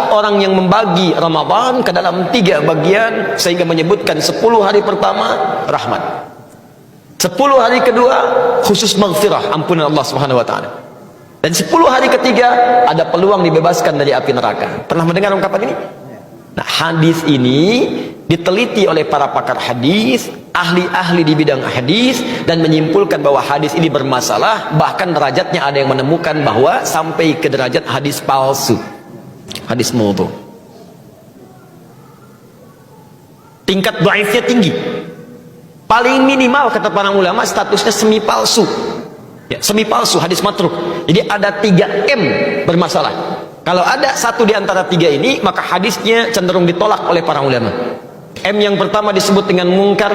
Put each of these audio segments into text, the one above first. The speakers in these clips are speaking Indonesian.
Adapun orang yang membagi Ramadan ke dalam 3 bagian sehingga menyebutkan 10 hari pertama rahmat, 10 hari kedua khusus maghfirah, ampunan Allah Subhanahu wa taala, dan 10 hari ketiga ada peluang dibebaskan dari api neraka. Pernah mendengar ungkapan ini? Nah, hadis ini diteliti oleh para pakar hadis, ahli-ahli di bidang hadis, dan menyimpulkan bahwa hadis ini bermasalah. Bahkan derajatnya ada yang menemukan bahwa sampai ke derajat hadis palsu, hadis maudhu. Tingkat dhaifnya tinggi. Paling minimal kata para ulama statusnya semi palsu. Ya, semi palsu, hadis matruk. Jadi ada 3M bermasalah. Kalau ada satu di antara 3 ini, maka hadisnya cenderung ditolak oleh para ulama. M yang pertama disebut dengan mungkar.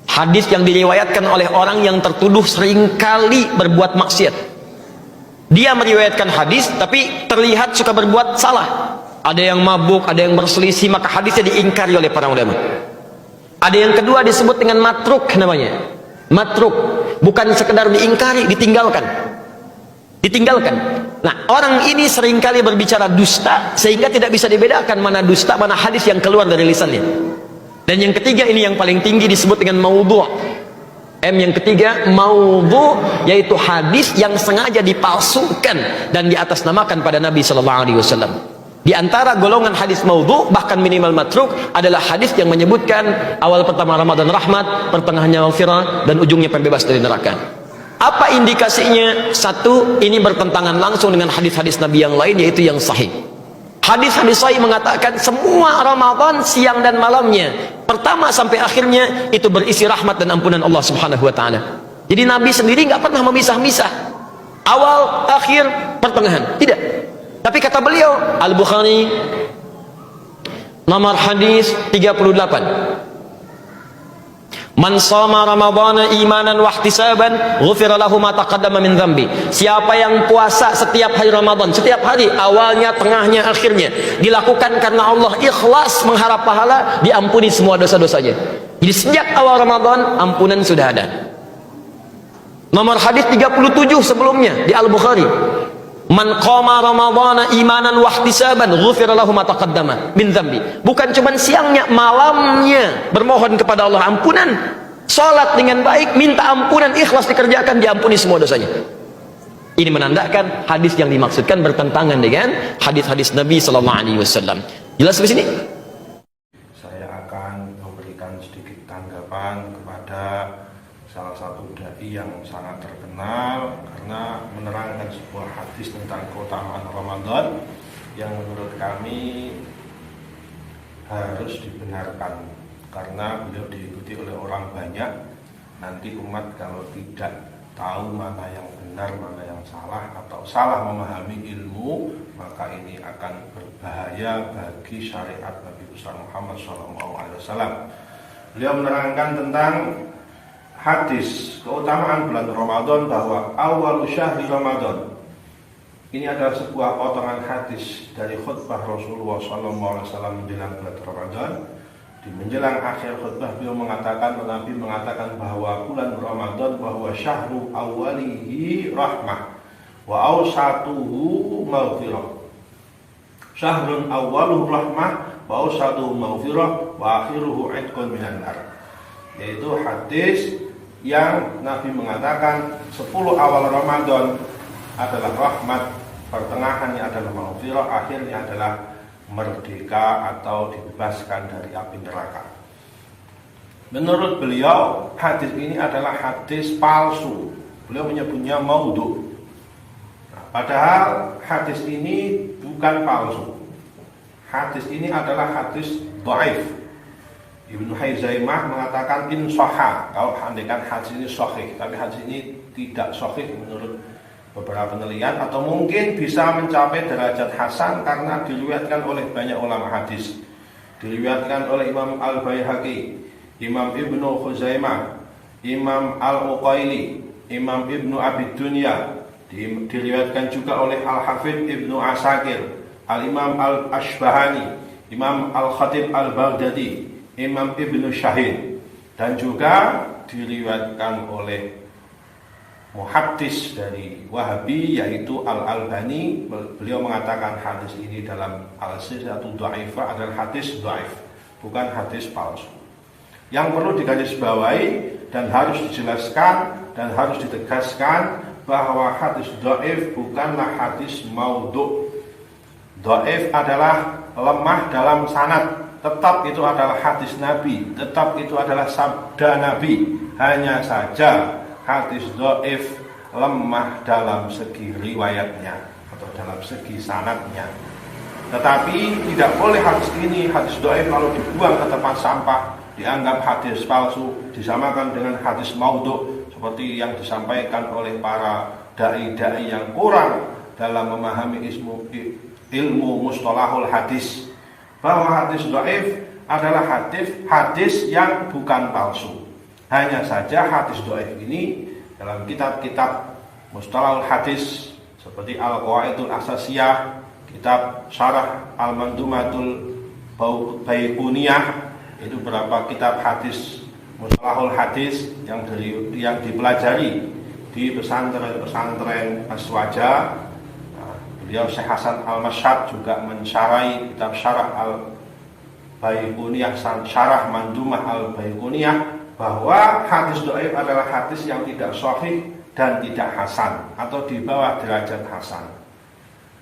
Hadis yang diriwayatkan oleh orang yang tertuduh seringkali berbuat maksiat. Dia meriwayatkan hadis tapi terlihat suka berbuat salah. Ada yang mabuk, ada yang berselisih, maka hadisnya diingkari oleh para ulama. Ada yang kedua disebut dengan matruk namanya. Matruk, bukan sekedar diingkari, ditinggalkan. Nah, orang ini seringkali berbicara dusta sehingga tidak bisa dibedakan mana dusta, mana hadis yang keluar dari lisannya. Dan yang ketiga ini yang paling tinggi disebut dengan maudhu'. M yang ketiga, maudhu', yaitu hadis yang sengaja dipalsukan dan diatasnamakan pada Nabi sallallahu alaihi wasallam. Di antara golongan hadis maudhu', bahkan minimal matruk, adalah hadis yang menyebutkan awal pertama Ramadan rahmat, pertengahannya maghfirah, dan ujungnya pembebas dari neraka. Apa indikasinya? Satu, ini bertentangan langsung dengan hadis-hadis Nabi yang lain, yaitu yang sahih. Hadis-hadis sahih mengatakan semua Ramadan siang dan malamnya, pertama sampai akhirnya, itu berisi rahmat dan ampunan Allah Subhanahu wa taala. Jadi Nabi sendiri nggak pernah memisah-misah awal, akhir, pertengahan, tidak. Tapi kata beliau, Al-Bukhari nomor hadis 38, man shoma ramadhana imanan wa ihtisaban ghufira lahu ma taqaddama min dzambi. Siapa yang puasa setiap hari Ramadan, setiap hari, awalnya, tengahnya, akhirnya, dilakukan karena Allah, ikhlas mengharap pahala, diampuni semua dosa-dosanya. Jadi sejak awal Ramadan ampunan sudah ada. Nomor hadis 37 sebelumnya di Al-Bukhari, man qama ramadhana imanan wa ihtisaban ghufira lahu ma taqaddama min dzambi. Bukan cuma siangnya, malamnya bermohon kepada Allah ampunan, salat dengan baik, minta ampunan, ikhlas dikerjakan, diampuni semua dosanya. Ini menandakan hadis yang dimaksudkan bertentangan dengan hadis-hadis Nabi sallallahu alaihi wasallam. Jelas di sini? Saya akan memberikan sedikit tanggapan kepada salah satu dai yang sangat terkenal karena menerangkan sebuah hadis tentang keutamaan Ramadan yang menurut kami harus dibenarkan karena beliau diikuti oleh orang banyak. Nanti umat kalau tidak tahu mana yang benar, mana yang salah, atau salah memahami ilmu, maka ini akan berbahaya bagi syariat Nabi besar Muhammad SAW. Beliau menerangkan tentang hadis keutamaan bulan Ramadan bahwa awal syahri Ramadan. Ini adalah sebuah potongan hadis dari khutbah Rasulullah SAW menjelang bulan Ramadan. Di menjelang akhir khutbah beliau mengatakan, Nabi mengatakan bahwa bulan Ramadan bahwa syahru awalihi rahmah wa awsatuhu maghfirah. Syahrun awaluhu rahmah wa awsatuhu maghfirah wa akhiruhu itqun minan nar. Yaitu hadis yang Nabi mengatakan 10 awal Ramadan adalah rahmat, pertengahannya adalah maghfirah, akhirnya adalah merdeka atau dibebaskan dari api neraka. Menurut beliau, hadis ini adalah hadis palsu. Beliau menyebutnya maudhu'. Nah, padahal hadis ini bukan palsu. Hadis ini adalah hadis dhaif. Ibnu Huzaimah mengatakan insahha, kalau andaikan hadis ini sahih, tapi hadis ini tidak sahih menurut beberapa penelitian, atau mungkin bisa mencapai derajat hasan karena diriwayatkan oleh banyak ulama hadis. Diriwayatkan oleh Imam Al-Baihaqi, Imam Ibnu Huzaimah, Imam Al-Uqaili, Imam Ibnu Abi Dunya, diriwayatkan juga oleh Al-Hafidh Ibnu Asakir, Al-Imam Al-Ashbahani, Imam Al-Khatib Al-Baghdadi, Imam Ibnu Syahid, dan juga diriwayatkan oleh muhaddis dari Wahabi yaitu Al-Albani. Beliau mengatakan hadis ini dalam Al-Silsilatul Dhaifah adalah hadis dhaif, bukan hadis palsu. Yang perlu digarisbawahi dan harus dijelaskan dan harus ditegaskan bahwa hadis dhaif bukanlah hadis maudhu'. Dhaif adalah lemah dalam sanad, tetap itu adalah hadis Nabi, tetap itu adalah sabda Nabi. Hanya saja hadis dhaif lemah dalam segi riwayatnya atau dalam segi sanadnya. Tetapi tidak boleh hadis ini, hadis dhaif, kalau dibuang ke tempat sampah dianggap hadis palsu, disamakan dengan hadis maudhu' seperti yang disampaikan oleh para dai-dai yang kurang dalam memahami ilmu mustalahul hadis, bahwa hadis dhaif adalah hadis yang bukan palsu. Hanya saja hadis dhaif ini dalam kitab-kitab mustalahul hadis seperti Al-Qawaidul Asasiyah, kitab Syarah Al-Mandumatul Baiquniyah, itu beberapa kitab hadis mustalahul hadis yang dipelajari di pesantren Aswaja. Beliau Syekh Hasan Al-Masyad juga mensyarahi kitab Syarah Al-Baiquniyah, Syarah Mandumah Al-Baiquniyah, bahwa hadis dhaif adalah hadis yang tidak sahih dan tidak hasan atau di bawah derajat hasan.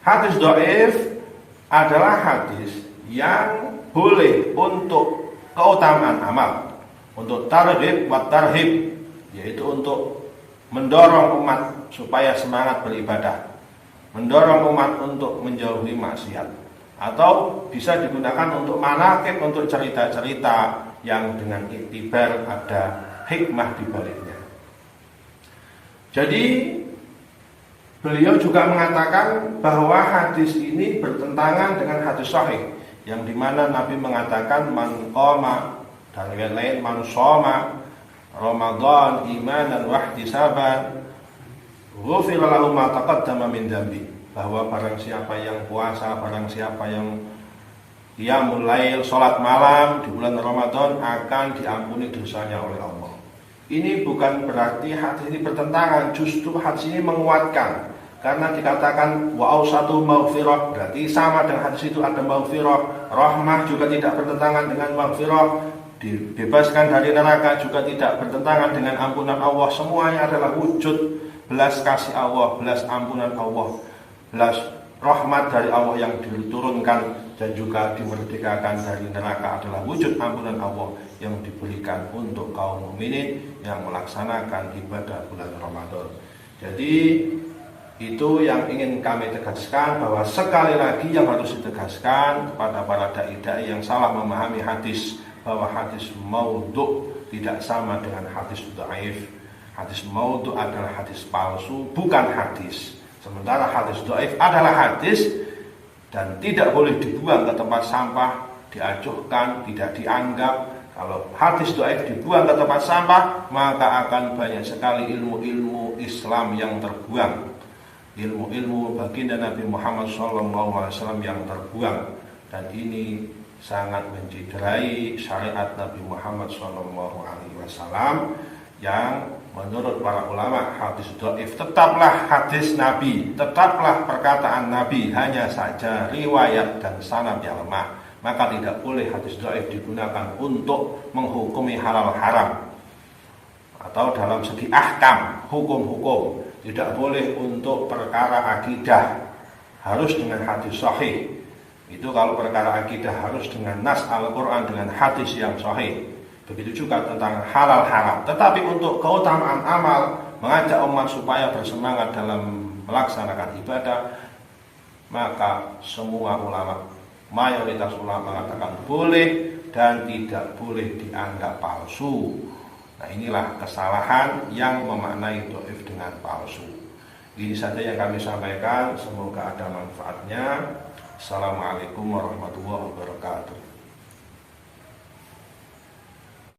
Hadis dhaif adalah hadis yang boleh untuk keutamaan amal, untuk targhib wa tarhib, yaitu untuk mendorong umat supaya semangat beribadah, mendorong umat untuk menjauhi maksiat, atau bisa digunakan untuk manaqib, untuk cerita-cerita yang dengan iktibar ada hikmah di baliknya. Jadi beliau juga mengatakan bahwa hadis ini bertentangan dengan hadis sahih, yang dimana Nabi mengatakan man qama, dan yang lain man shoma Ramadan imanan wa ihtisaban ghufira lahu ma taqaddama min dzambi, bahwa barang siapa yang puasa, barang siapa yang qiyamul lail, salat malam di bulan Ramadan, akan diampuni dosanya oleh Allah. Ini bukan berarti hadis ini bertentangan, justru hadis ini menguatkan, karena dikatakan wa ausatu maghfirah, berarti sama dengan hadis itu ada maghfirah. Rahmah juga tidak bertentangan dengan maghfirah, dibebaskan dari neraka juga tidak bertentangan dengan ampunan Allah. Semuanya adalah wujud belas kasih Allah, belas ampunan Allah, belas rahmat dari Allah yang diturunkan dan juga dimerdekakan dari neraka adalah wujud ampunan Allah yang diberikan untuk kaum mukminin yang melaksanakan ibadah bulan Ramadan. Jadi itu yang ingin kami tegaskan, bahwa sekali lagi yang harus ditegaskan kepada para dai-dai yang salah memahami hadis, bahwa hadis maudhu' tidak sama dengan hadis dhaif. Hadis maudhu' adalah hadis palsu, bukan hadis. Sementara hadis dhaif adalah hadis dan tidak boleh dibuang ke tempat sampah, diacuhkan, tidak dianggap. Kalau hadis dhaif dibuang ke tempat sampah, maka akan banyak sekali ilmu-ilmu Islam yang terbuang, ilmu-ilmu baginda Nabi Muhammad SAW yang terbuang, dan ini sangat menciderai syariat Nabi Muhammad SAW yang menurut para ulama hadis dhaif tetaplah hadis Nabi, tetaplah perkataan Nabi, hanya saja riwayat dan sanad yang lemah. Maka tidak boleh hadis dhaif digunakan untuk menghukumi halal haram atau dalam segi ahkam, hukum-hukum. Tidak boleh untuk perkara akidah, harus dengan hadis sahih. Itu kalau perkara akidah harus dengan nas Al-Quran, dengan hadis yang sahih. Begitu juga tentang halal haram. Tetapi untuk keutamaan amal, mengajak umat supaya bersemangat dalam melaksanakan ibadah, maka semua ulama, mayoritas ulama mengatakan boleh dan tidak boleh dianggap palsu. Nah, inilah kesalahan yang memaknai dhaif dengan palsu. Ini saja yang kami sampaikan, semoga ada manfaatnya. Assalamualaikum warahmatullahi wabarakatuh.